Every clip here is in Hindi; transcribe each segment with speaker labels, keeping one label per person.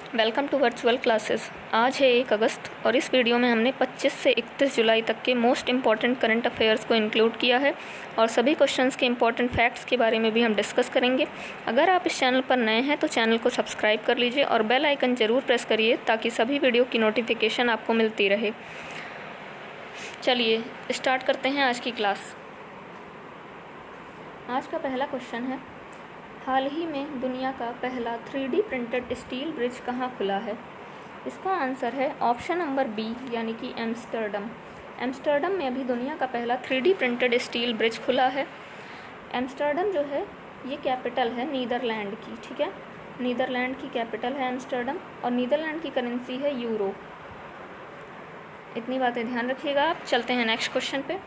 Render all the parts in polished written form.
Speaker 1: Welcome to virtual classes. आज है 1 अगस्त और इस वीडियो में हमने 25 से 31 जुलाई तक के मोस्ट इम्पॉर्टेंट करंट अफेयर्स को इंक्लूड किया है और सभी क्वेश्चंस के इम्पॉर्टेंट फैक्ट्स के बारे में भी हम डिस्कस करेंगे। अगर आप इस चैनल पर नए हैं तो चैनल को सब्सक्राइब कर लीजिए और बेल आइकन ज़रूर प्रेस करिए ताकि सभी वीडियो की नोटिफिकेशन आपको मिलती रहे। चलिए स्टार्ट करते हैं आज की क्लास। आज का पहला क्वेश्चन है, हाल ही में दुनिया का पहला 3D प्रिंटेड स्टील ब्रिज कहाँ खुला है? इसका आंसर है ऑप्शन नंबर बी यानी कि एम्स्टर्डम। एम्स्टर्डम में अभी दुनिया का पहला 3D प्रिंटेड स्टील ब्रिज खुला है। एम्स्टर्डम जो है ये कैपिटल है नीदरलैंड की, ठीक है। नीदरलैंड की कैपिटल है एम्स्टर्डम और नीदरलैंड की करेंसी है यूरो। इतनी बातें ध्यान रखिएगा आप। चलते हैं नेक्स्ट क्वेश्चन पे।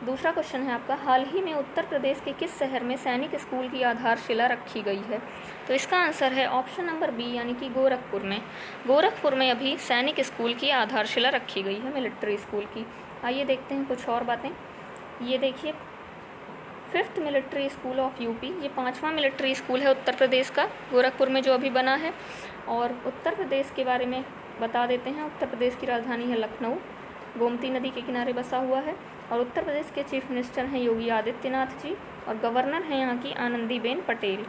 Speaker 1: दूसरा क्वेश्चन है आपका, हाल ही में उत्तर प्रदेश के किस शहर में सैनिक स्कूल की आधारशिला रखी गई है? तो इसका आंसर है ऑप्शन नंबर बी यानी कि गोरखपुर में। गोरखपुर में अभी सैनिक स्कूल की आधारशिला रखी गई है, मिलिट्री स्कूल की। आइए देखते हैं कुछ और बातें। ये देखिए, 5th military school of UP, ये 5वां मिलिट्री स्कूल है उत्तर प्रदेश का, गोरखपुर में जो अभी बना है। और उत्तर प्रदेश के बारे में बता देते हैं। उत्तर प्रदेश की राजधानी है लखनऊ, गोमती नदी के किनारे बसा हुआ है। और उत्तर प्रदेश के चीफ मिनिस्टर हैं योगी आदित्यनाथ जी और गवर्नर हैं यहाँ की आनंदीबेन पटेल,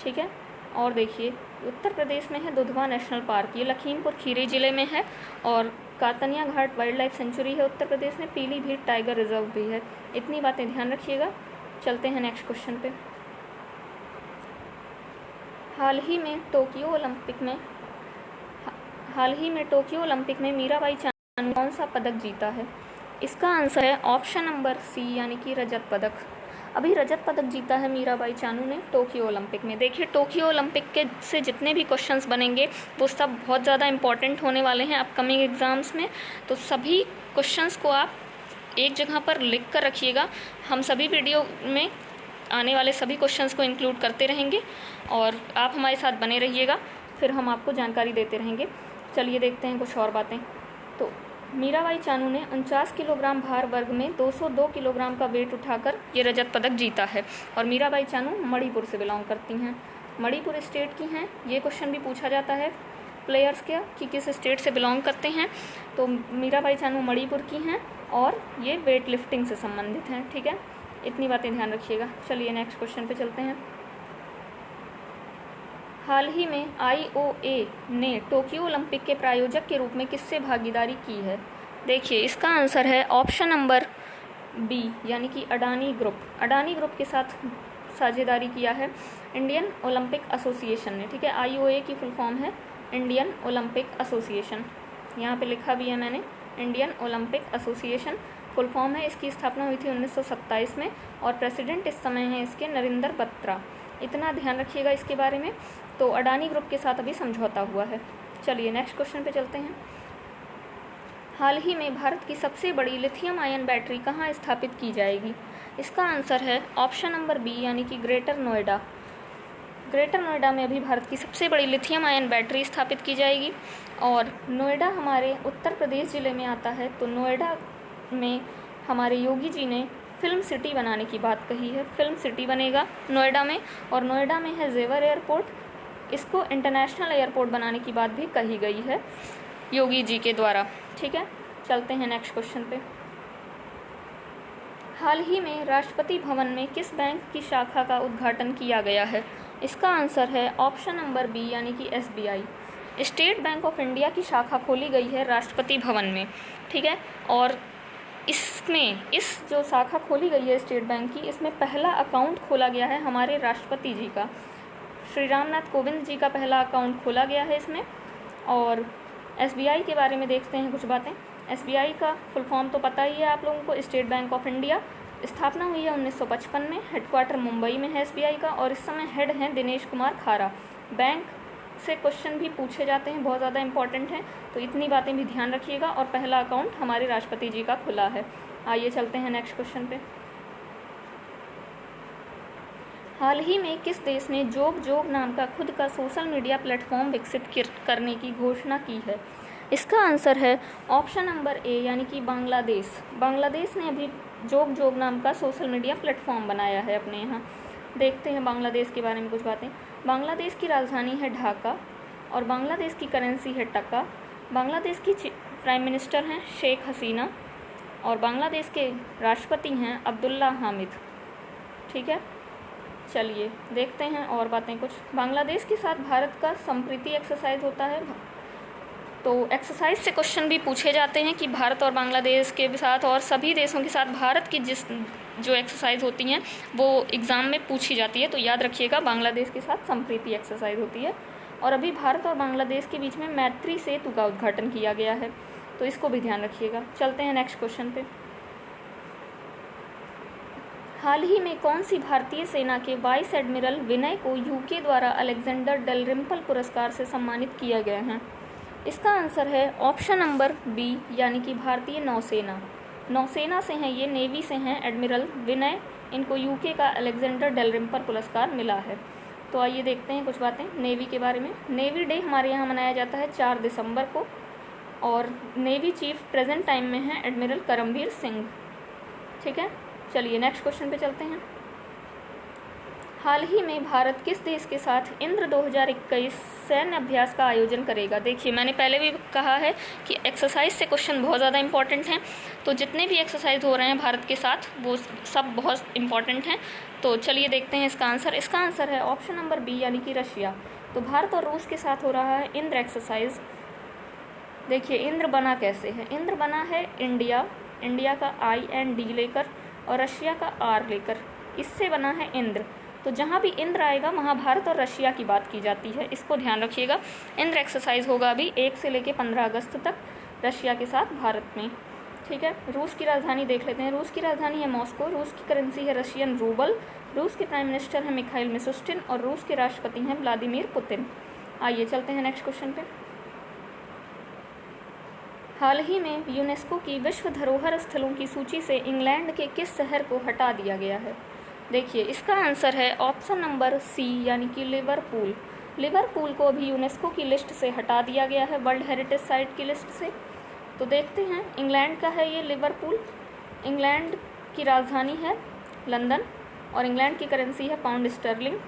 Speaker 1: ठीक है। और देखिए, उत्तर प्रदेश में है दुधवा नेशनल पार्क, ये लखीमपुर खीरी ज़िले में है। और कातनिया घाट वाइल्ड लाइफ सेंचुरी है उत्तर प्रदेश में। पीलीभीत टाइगर रिजर्व भी है। इतनी बातें ध्यान रखिएगा। चलते हैं नेक्स्ट क्वेश्चन पे। हाल ही में टोक्यो ओलंपिक में मीराबाई चानू ने कौन सा पदक जीता है? इसका आंसर है ऑप्शन नंबर सी यानी कि रजत पदक। अभी रजत पदक जीता है मीराबाई चानू ने टोक्यो ओलंपिक में। देखिए, टोक्यो ओलंपिक के से जितने भी क्वेश्चंस बनेंगे वो सब बहुत ज़्यादा इंपॉर्टेंट होने वाले हैं अपकमिंग एग्जाम्स में। तो सभी क्वेश्चंस को आप एक जगह पर लिख कर रखिएगा। हम सभी वीडियो में आने वाले सभी क्वेश्चंस को इंक्लूड करते रहेंगे और आप हमारे साथ बने रहिएगा, फिर हम आपको जानकारी देते रहेंगे। चलिए देखते हैं कुछ और बातें। तो मीराबाई चानू ने 49 किलोग्राम भार वर्ग में 202 किलोग्राम का वेट उठाकर ये रजत पदक जीता है। और मीराबाई चानू मणिपुर से बिलोंग करती हैं, मणिपुर स्टेट की हैं। ये क्वेश्चन भी पूछा जाता है प्लेयर्स का कि किस स्टेट से बिलोंग करते हैं। तो मीराबाई चानू मणिपुर की हैं और ये वेट लिफ्टिंग से संबंधित हैं, ठीक है। इतनी बातें ध्यान रखिएगा। चलिए नेक्स्ट क्वेश्चन पे चलते हैं। हाल ही में IOA ने टोक्यो ओलंपिक के प्रायोजक के रूप में किससे भागीदारी की है? देखिए, इसका आंसर है ऑप्शन नंबर बी यानी कि अडानी ग्रुप। अडानी ग्रुप के साथ साझेदारी किया है इंडियन ओलंपिक एसोसिएशन ने, ठीक है। IOA की फुल फॉर्म है इंडियन ओलंपिक एसोसिएशन। यहाँ पे लिखा भी है मैंने, Indian Olympic association full form है। इसकी स्थापना हुई थी 1927 में और प्रेसिडेंट इस समय हैं इसके नरेंद्र बत्रा। इतना ध्यान रखिएगा इसके बारे में। तो अडानी ग्रुप के साथ अभी समझौता हुआ है। चलिए नेक्स्ट क्वेश्चन पे चलते हैं। हाल ही में भारत की सबसे बड़ी लिथियम आयन बैटरी कहाँ स्थापित की जाएगी? इसका आंसर है ऑप्शन नंबर बी यानी कि ग्रेटर नोएडा। ग्रेटर नोएडा में अभी भारत की सबसे बड़ी लिथियम आयन बैटरी स्थापित की जाएगी। और नोएडा हमारे उत्तर प्रदेश ज़िले में आता है। तो नोएडा में हमारे योगी जी ने फिल्म सिटी बनाने की बात कही है। फिल्म सिटी बनेगा नोएडा में। और नोएडा में है जेवर एयरपोर्ट, इसको इंटरनेशनल एयरपोर्ट बनाने की बात भी कही गई है योगी जी के द्वारा, ठीक है। चलते हैं नेक्स्ट क्वेश्चन पे। हाल ही में राष्ट्रपति भवन में किस बैंक की शाखा का उद्घाटन किया गया है? इसका आंसर है ऑप्शन नंबर बी यानी कि SBI। State bank of India की शाखा खोली गई है राष्ट्रपति भवन में, ठीक है। और इसमें इस जो शाखा खोली गई है स्टेट बैंक की, इसमें पहला अकाउंट खोला गया है हमारे राष्ट्रपति जी का, श्री रामनाथ कोविंद जी का पहला अकाउंट खोला गया है इसमें। और SBI के बारे में देखते हैं कुछ बातें। SBI का फुल फॉर्म तो पता ही है आप लोगों को, स्टेट बैंक ऑफ इंडिया। स्थापना हुई है 1955 में। हेडक्वार्टर मुंबई में है SBI का और इस समय हेड हैं दिनेश कुमार खारा। बैंक से क्वेश्चन भी पूछे जाते हैं, बहुत ज़्यादा इंपॉर्टेंट हैं, तो इतनी बातें भी ध्यान रखिएगा। और पहला अकाउंट हमारे राष्ट्रपति जी का खुला है। आइए चलते हैं नेक्स्ट क्वेश्चन पे। हाल ही में किस देश ने जोग नाम का खुद का सोशल मीडिया प्लेटफॉर्म विकसित करने की घोषणा की है? इसका आंसर है ऑप्शन नंबर ए यानी कि बांग्लादेश। बांग्लादेश ने अभी जोग नाम का सोशल मीडिया प्लेटफॉर्म बनाया है अपने यहाँ। देखते हैं बांग्लादेश के बारे में कुछ बातें। बांग्लादेश की राजधानी है ढाका और बांग्लादेश की करेंसी है टका। बांग्लादेश की प्राइम मिनिस्टर हैं शेख हसीना और बांग्लादेश के राष्ट्रपति हैं अब्दुल्ला हामिद। ठीक है, चलिए देखते हैं और बातें कुछ। बांग्लादेश के साथ भारत का संप्रीति एक्सरसाइज होता है। तो एक्सरसाइज से क्वेश्चन भी पूछे जाते हैं कि भारत और बांग्लादेश के साथ और सभी देशों के साथ भारत की जो एक्सरसाइज होती हैं वो एग्ज़ाम में पूछी जाती है। तो याद रखिएगा, बांग्लादेश के साथ संप्रीति एक्सरसाइज होती है। और अभी भारत और बांग्लादेश के बीच में मैत्री सेतु का उद्घाटन किया गया है, तो इसको भी ध्यान रखिएगा। चलते हैं नेक्स्ट क्वेश्चन पे। हाल ही में कौन सी भारतीय सेना के वाइस एडमिरल विनय को यूके द्वारा अलेक्जेंडर डेलरिम्पल पुरस्कार से सम्मानित किया गया है? इसका आंसर है ऑप्शन नंबर बी, यानी कि भारतीय नौसेना। नौसेना से हैं ये, नेवी से हैं एडमिरल विनय। इनको यूके का अलेक्जेंडर डेलरिम्पल पुरस्कार मिला है। तो आइए देखते हैं कुछ बातें नेवी के बारे में। नेवी डे हमारे यहाँ मनाया जाता है 4 दिसंबर को और नेवी चीफ प्रेजेंट टाइम में हैं एडमिरल करमबीर सिंह। ठीक है, चलिए नेक्स्ट क्वेश्चन पे चलते हैं। हाल ही में भारत किस देश के साथ इंद्र 2021 सैन्य अभ्यास का आयोजन करेगा? देखिए, मैंने पहले भी कहा है कि एक्सरसाइज से क्वेश्चन बहुत ज़्यादा इंपॉर्टेंट हैं। तो जितने भी एक्सरसाइज हो रहे हैं भारत के साथ वो सब बहुत इंपॉर्टेंट हैं। तो चलिए देखते हैं इसका आंसर। इसका आंसर है ऑप्शन नंबर बी, यानी कि रशिया। तो भारत और रूस के साथ हो रहा है इंद्र एक्सरसाइज। देखिए इंद्र बना कैसे है। इंद्र बना है इंडिया का IND लेकर और रशिया का R लेकर, इससे बना है इंद्र। तो जहाँ भी इंद्र आएगा वहाँ भारत और रशिया की बात की जाती है, इसको ध्यान रखिएगा। इंद्र एक्सरसाइज होगा अभी 1 से लेकर 15 अगस्त तक रशिया के साथ भारत में। ठीक है, रूस की राजधानी देख लेते हैं। रूस की राजधानी है मॉस्को। रूस की करेंसी है रशियन रूबल। रूस के प्राइम मिनिस्टर हैं मिखाइल मिशुस्टिन और रूस के राष्ट्रपति हैं व्लादिमीर पुतिन। आइए चलते हैं नेक्स्ट क्वेश्चन पे। हाल ही में यूनेस्को की विश्व धरोहर स्थलों की सूची से इंग्लैंड के किस शहर को हटा दिया गया है? देखिए इसका आंसर है ऑप्शन नंबर सी, यानी कि लिवरपूल। लिवरपूल को अभी यूनेस्को की लिस्ट से हटा दिया गया है, वर्ल्ड हेरिटेज साइट की लिस्ट से। तो देखते हैं, इंग्लैंड का है ये लिवरपूल। इंग्लैंड की राजधानी है लंदन और इंग्लैंड की करेंसी है पाउंड स्टर्लिंग।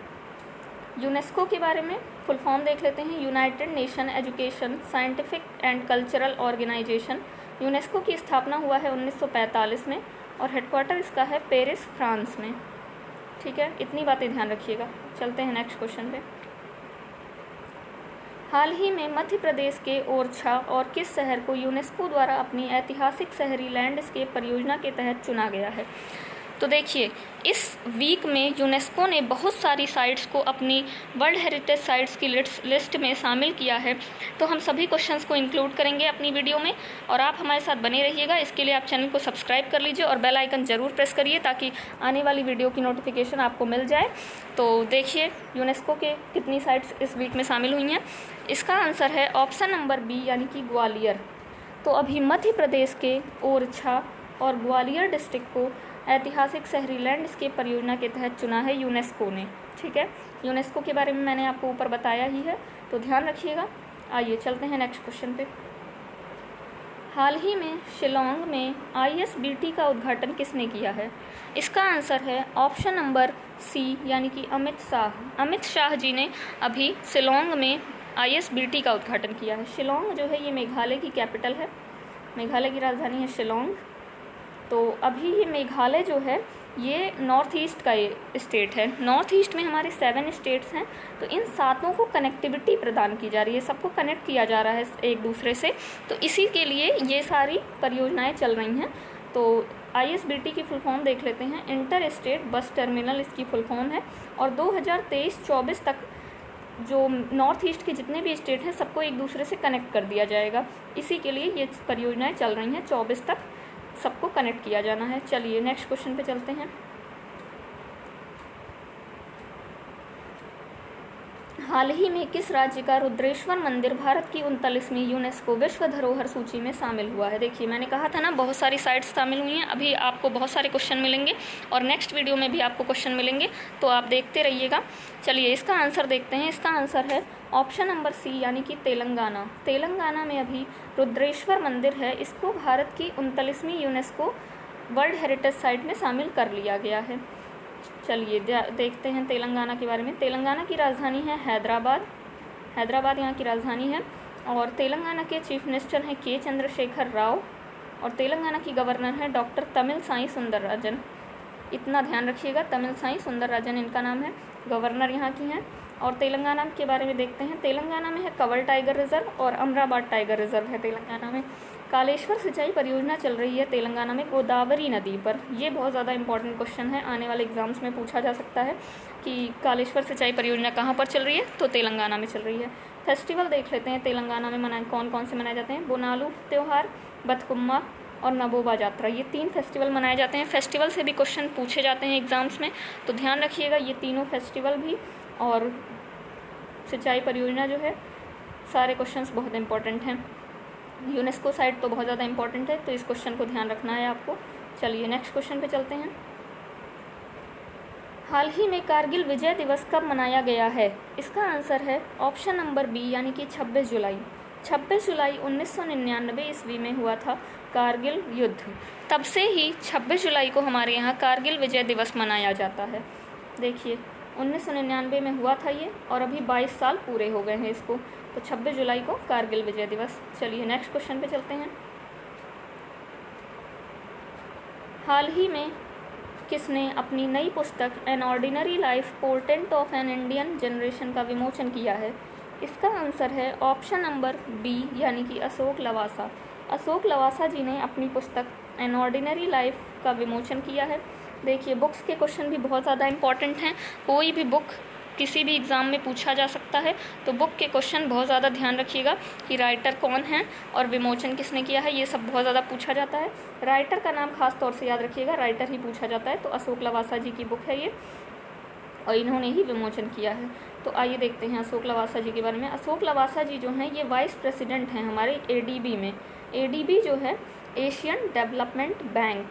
Speaker 1: यूनेस्को के बारे में फुल फॉर्म देख लेते हैं। United nation education scientific and cultural organization. UNESCO की स्थापना हुआ है 1945 में और हेडक्वार्टर इसका है पेरिस, फ्रांस में। ठीक है, इतनी बातें ध्यान रखिएगा। चलते हैं नेक्स्ट क्वेश्चन पे। हाल ही में मध्य प्रदेश के ओरछा और किस शहर को यूनेस्को द्वारा अपनी ऐतिहासिक शहरी लैंडस्केप परियोजना के तहत चुना गया है? तो देखिए इस वीक में यूनेस्को ने बहुत सारी साइट्स को अपनी वर्ल्ड हेरिटेज साइट्स की लिस्ट में शामिल किया है। तो हम सभी क्वेश्चंस को इंक्लूड करेंगे अपनी वीडियो में और आप हमारे साथ बने रहिएगा। इसके लिए आप चैनल को सब्सक्राइब कर लीजिए और बेल आइकन ज़रूर प्रेस करिए ताकि आने वाली वीडियो की नोटिफिकेशन आपको मिल जाए। तो देखिए यूनेस्को के कितनी साइट्स इस वीक में शामिल हुई हैं। इसका आंसर है ऑप्शन नंबर बी, यानी कि ग्वालियर। तो अभी मध्य प्रदेश के ओरछा और ग्वालियर डिस्ट्रिक्ट को ऐतिहासिक शहरी लैंडस्केप परियोजना के तहत चुना है यूनेस्को ने। ठीक है, यूनेस्को के बारे में मैंने आपको ऊपर बताया ही है, तो ध्यान रखिएगा। आइए चलते हैं नेक्स्ट क्वेश्चन पे। हाल ही में शिलोंग में ISBT का उद्घाटन किसने किया है? इसका आंसर है ऑप्शन नंबर सी, यानी कि अमित शाह। अमित शाह जी ने अभी शिलोंग में ISBT का उद्घाटन किया है। शिलोंग जो है ये मेघालय की कैपिटल है, मेघालय की राजधानी है शिलोंग। तो अभी ये मेघालय जो है ये नॉर्थ ईस्ट का ये स्टेट है। नॉर्थ ईस्ट में हमारे 7 स्टेट्स हैं, तो इन 7 को कनेक्टिविटी प्रदान की जा रही है, सबको कनेक्ट किया जा रहा है एक दूसरे से। तो इसी के लिए ये सारी परियोजनाएं चल रही हैं। तो ISBT की फुल फॉर्म देख लेते हैं। इंटर स्टेट बस टर्मिनल इसकी फुल फॉर्म है और 2023-24 तक जो नॉर्थ ईस्ट के जितने भी स्टेट हैं सबको एक दूसरे से कनेक्ट कर दिया जाएगा। इसी के लिए ये परियोजनाएं चल रही हैं, 24 तक सबको कनेक्ट किया जाना है। चलिए नेक्स्ट क्वेश्चन पे चलते हैं। हाल ही में किस राज्य का रुद्रेश्वर मंदिर भारत की 39वीं यूनेस्को विश्व धरोहर सूची में शामिल हुआ है? देखिए मैंने कहा था ना बहुत सारी साइट्स शामिल हुई हैं। अभी आपको बहुत सारे क्वेश्चन मिलेंगे और नेक्स्ट वीडियो में भी आपको क्वेश्चन मिलेंगे, तो आप देखते रहिएगा। चलिए इसका आंसर देखते हैं। इसका आंसर है ऑप्शन नंबर सी, यानी कि तेलंगाना। तेलंगाना में अभी रुद्रेश्वर मंदिर है, इसको भारत की 39वीं यूनेस्को वर्ल्ड हेरिटेज साइट में शामिल कर लिया गया है। चलिए देखते हैं तेलंगाना के बारे में। तेलंगाना की राजधानी है हैदराबाद, हैदराबाद यहाँ की राजधानी है। और तेलंगाना के चीफ मिनिस्टर हैं के चंद्रशेखर राव, और तेलंगाना की गवर्नर है डॉक्टर तमिलसाई सुंदरराजन। इतना ध्यान रखिएगा, तमिलसाई सुंदरराजन इनका नाम है, गवर्नर यहाँ की हैं। और तेलंगाना के बारे में देखते हैं। तेलंगाना में है कंवर टाइगर रिजर्व और अमराबाद टाइगर रिजर्व है तेलंगाना में। कालेश्वर सिंचाई परियोजना चल रही है तेलंगाना में गोदावरी नदी पर। ये बहुत ज़्यादा इंपॉर्टेंट क्वेश्चन है, आने वाले एग्जाम्स में पूछा जा सकता है कि कालेश्वर सिंचाई परियोजना कहाँ पर चल रही है, तो तेलंगाना में चल रही है। फेस्टिवल देख लेते हैं तेलंगाना में कौन कौन से मनाए जाते हैं। बोनालू त्यौहार, बतकुम्मा और नबोबा यात्रा, ये 3 फेस्टिवल मनाए जाते हैं। फेस्टिवल से भी क्वेश्चन पूछे जाते हैं एग्जाम्स में, तो ध्यान रखिएगा ये तीनों फेस्टिवल भी और सिंचाई परियोजना जो है, सारे क्वेश्चंस बहुत इंपॉर्टेंट हैं। यूनेस्को साइट तो बहुत ज़्यादा इंपॉर्टेंट है, तो इस क्वेश्चन को ध्यान रखना है आपको। चलिए नेक्स्ट क्वेश्चन पे चलते हैं। हाल ही में कारगिल विजय दिवस कब मनाया गया है? इसका आंसर है ऑप्शन नंबर बी, यानी कि 26 जुलाई। 26 जुलाई 1999 ईस्वी में हुआ था कारगिल युद्ध। तब से ही 26 जुलाई को हमारे यहाँ कारगिल विजय दिवस मनाया जाता है। देखिए 1999 में हुआ था ये, और अभी 22 साल पूरे हो गए हैं इसको, तो 26 जुलाई को कारगिल विजय दिवस। चलिए नेक्स्ट क्वेश्चन पे चलते हैं। हाल ही में किसने अपनी नई पुस्तक an ordinary life portrait of an Indian generation का विमोचन किया है? इसका आंसर है ऑप्शन नंबर बी, यानी कि अशोक लवासा। अशोक लवासा जी ने अपनी पुस्तक एन ऑर्डिनरी लाइफ का विमोचन किया है। देखिए बुक्स के क्वेश्चन भी बहुत ज़्यादा इंपॉर्टेंट हैं, कोई भी बुक किसी भी एग्ज़ाम में पूछा जा सकता है, तो बुक के क्वेश्चन बहुत ज़्यादा ध्यान रखिएगा कि राइटर कौन है और विमोचन किसने किया है, ये सब बहुत ज़्यादा पूछा जाता है। राइटर का नाम खास तौर से याद रखिएगा, राइटर ही पूछा जाता है, तो अशोक लवासा जी की बुक है ये, और इन्होंने ही विमोचन किया है। तो आइए देखते हैं अशोक लवासा जी के बारे में। अशोक लवासा जी जो हैं ये वाइस प्रेसिडेंट हैं हमारे एडीबी में। एडीबी जो है एशियन डेवलपमेंट बैंक,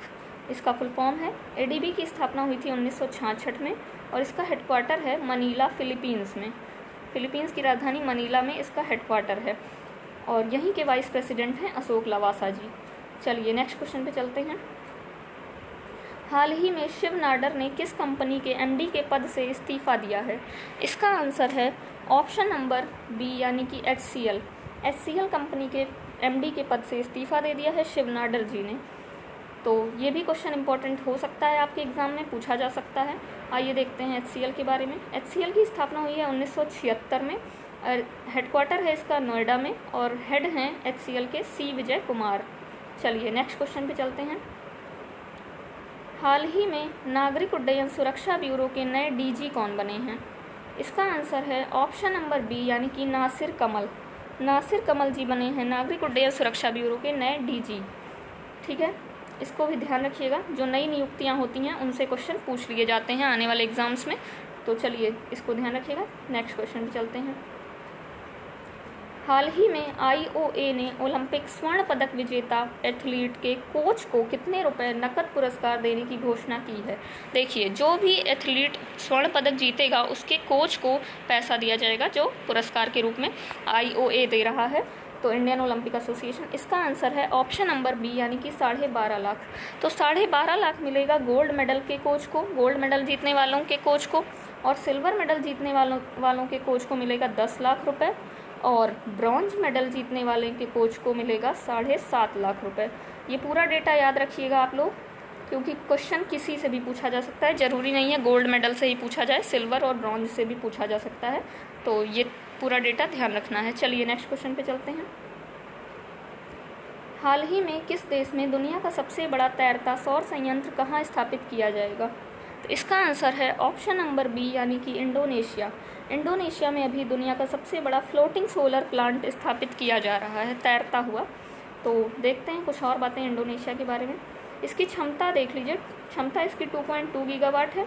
Speaker 1: इसका फुल फॉर्म है। एडीबी की स्थापना हुई थी 1966 में, और इसका हेडक्वार्टर है मनीला, फिलीपींस में। फिलीपींस की राजधानी मनीला में इसका हेडक्वार्टर है, और यहीं के वाइस प्रेसिडेंट हैं अशोक लवासा जी। चलिए नेक्स्ट क्वेश्चन पे चलते हैं। हाल ही में शिव नाडर ने किस कंपनी के एमडी के पद से इस्तीफा दिया है? इसका आंसर है ऑप्शन नंबर बी, यानी कि HCL। HCL कंपनी के एमडी के पद से इस्तीफा दे दिया है शिव नाडर जी ने। तो ये भी क्वेश्चन इंपॉर्टेंट हो सकता है, आपके एग्जाम में पूछा जा सकता है। आइए देखते हैं HCL के बारे में। HCL की स्थापना हुई है 1976 में, और हेडक्वार्टर है इसका नोएडा में, और हेड हैं HCL के C विजय कुमार। चलिए नेक्स्ट क्वेश्चन पे चलते हैं। हाल ही में नागरिक उड्डयन सुरक्षा ब्यूरो के नए DG कौन बने हैं? इसका आंसर है ऑप्शन नंबर बी, यानी कि नासिर कमल। नासिर कमल जी बने हैं नागरिक उड्डयन सुरक्षा ब्यूरो के नए DG। ठीक है, इसको भी ध्यान रखिएगा, जो नई नियुक्तियां होती हैं उनसे क्वेश्चन पूछ लिए जाते हैं आने वाले एग्जाम्स में, तो चलिए इसको ध्यान रखिएगा। नेक्स्ट क्वेश्चन पे चलते हैं। हाल ही में IOA ने ओलंपिक स्वर्ण पदक विजेता एथलीट के कोच को कितने रुपए नकद पुरस्कार देने की घोषणा की है? देखिए जो भी एथलीट स्वर्ण पदक जीतेगा उसके कोच को पैसा दिया जाएगा, जो पुरस्कार के रूप में IOA दे रहा है, तो इंडियन ओलंपिक एसोसिएशन। इसका आंसर है ऑप्शन नंबर बी, यानी कि 12.5 लाख। तो 12.5 लाख मिलेगा गोल्ड मेडल के कोच को, गोल्ड मेडल जीतने वालों के कोच को, और सिल्वर मेडल जीतने वालों के कोच को मिलेगा 10 लाख रुपए, और ब्रॉन्ज मेडल जीतने वाले के कोच को मिलेगा 7.5 लाख रुपए। ये पूरा डेटा याद रखिएगा आप लोग, क्योंकि क्वेश्चन किसी से भी पूछा जा सकता है, ज़रूरी नहीं है गोल्ड मेडल से ही पूछा जाए, सिल्वर और ब्रॉन्ज से भी पूछा जा सकता है, तो ये पूरा डेटा ध्यान रखना है। चलिए नेक्स्ट क्वेश्चन पे चलते हैं। हाल ही में किस देश में दुनिया का सबसे बड़ा तैरता सौर संयंत्र कहाँ स्थापित किया जाएगा? तो इसका आंसर है ऑप्शन नंबर बी, यानी कि इंडोनेशिया। इंडोनेशिया में अभी दुनिया का सबसे बड़ा फ्लोटिंग सोलर प्लांट स्थापित किया जा रहा है, तैरता हुआ। तो देखते हैं कुछ और बातें इंडोनेशिया के बारे में। इसकी क्षमता देख लीजिए, क्षमता इसकी 2.2 गीगावाट है,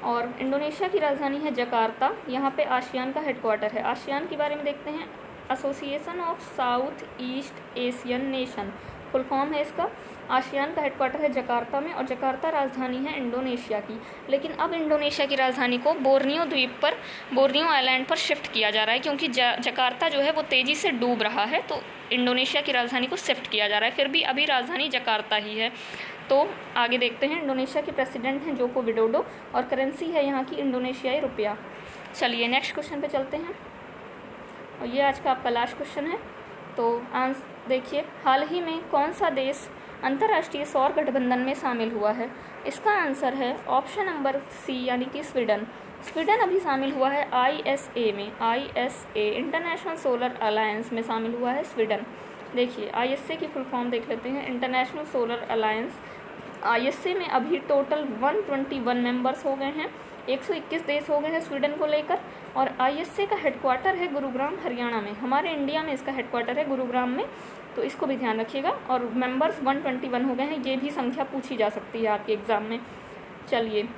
Speaker 1: और इंडोनेशिया की राजधानी है जकार्ता। यहाँ पे आसियान का हेडक्वार्टर है। आसियान के बारे में देखते हैं, association of south east Asian nation, full form है इसका। आसियान का हेडक्वार्टर है जकार्ता में और जकार्ता राजधानी है इंडोनेशिया की। लेकिन अब इंडोनेशिया की राजधानी को बोर्नियो द्वीप पर, बोर्नियो आइलैंड पर शिफ्ट किया जा रहा है, क्योंकि जकार्ता जो है वो तेज़ी से डूब रहा है, तो इंडोनेशिया की राजधानी को शिफ्ट किया जा रहा है। फिर भी अभी राजधानी जकार्ता ही है। तो आगे देखते हैं। इंडोनेशिया के प्रेसिडेंट हैं जोको विडोडो और करेंसी है यहाँ की इंडोनेशियाई रुपया। चलिए नेक्स्ट क्वेश्चन पे चलते हैं, और ये आज का आपका लास्ट क्वेश्चन है। तो आंसर देखिए, हाल ही में कौन सा देश अंतर्राष्ट्रीय सौर गठबंधन में शामिल हुआ है? इसका आंसर है ऑप्शन नंबर सी, यानी कि स्वीडन। स्वीडन अभी शामिल हुआ है ISA में। ISA इंटरनेशनल सोलर अलायंस में शामिल हुआ है स्वीडन। देखिए ISA की फुल फॉर्म देख लेते हैं, इंटरनेशनल सोलर अलायंस। ISA में अभी टोटल 121 मेंबर्स हो गए हैं, 121 देश हो गए हैं स्वीडन को लेकर। और ISA का हेडक्वार्टर है गुरुग्राम हरियाणा में। हमारे इंडिया में इसका हेडक्वार्टर है गुरुग्राम में, तो इसको भी ध्यान रखिएगा। और मेंबर्स 121 हो गए हैं, ये भी संख्या पूछी जा सकती है आपके एग्ज़ाम में। चलिए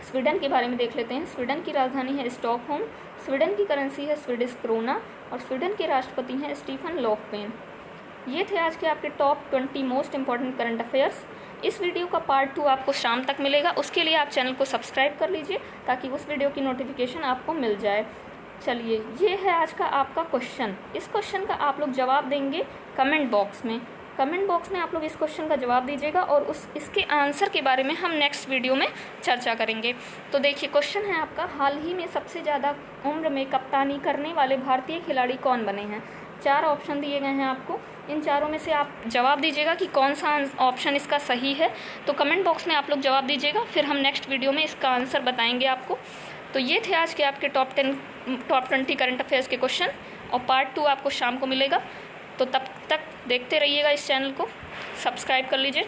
Speaker 1: स्वीडन के बारे में देख लेते हैं। स्वीडन की राजधानी है स्टॉकहोम, स्वीडन की करेंसी है स्वीडिश क्रोना और स्वीडन के राष्ट्रपति हैं स्टीफन लोफवेन। ये थे आज के आपके top 20 most important current affairs. इस वीडियो का पार्ट 2 आपको शाम तक मिलेगा, उसके लिए आप चैनल को सब्सक्राइब कर लीजिए ताकि उस वीडियो की नोटिफिकेशन आपको मिल जाए। चलिए ये है आज का आपका क्वेश्चन। इस क्वेश्चन का आप लोग जवाब देंगे कमेंट बॉक्स में। कमेंट बॉक्स में आप लोग इस क्वेश्चन का जवाब दीजिएगा और इसके आंसर के बारे में हम नेक्स्ट वीडियो में चर्चा करेंगे। तो देखिए क्वेश्चन है आपका, हाल ही में सबसे ज़्यादा उम्र में कप्तानी करने वाले भारतीय खिलाड़ी कौन बने हैं? 4 ऑप्शन दिए गए हैं आपको, इन चारों में से आप जवाब दीजिएगा कि कौन सा ऑप्शन इसका सही है। तो कमेंट बॉक्स में आप लोग जवाब दीजिएगा, फिर हम नेक्स्ट वीडियो में इसका आंसर बताएंगे आपको। तो ये थे आज के आपके टॉप 20 करंट अफेयर्स के क्वेश्चन, और पार्ट 2 आपको शाम को मिलेगा। तो तब तक देखते रहिएगा, इस चैनल को सब्सक्राइब कर लीजिए।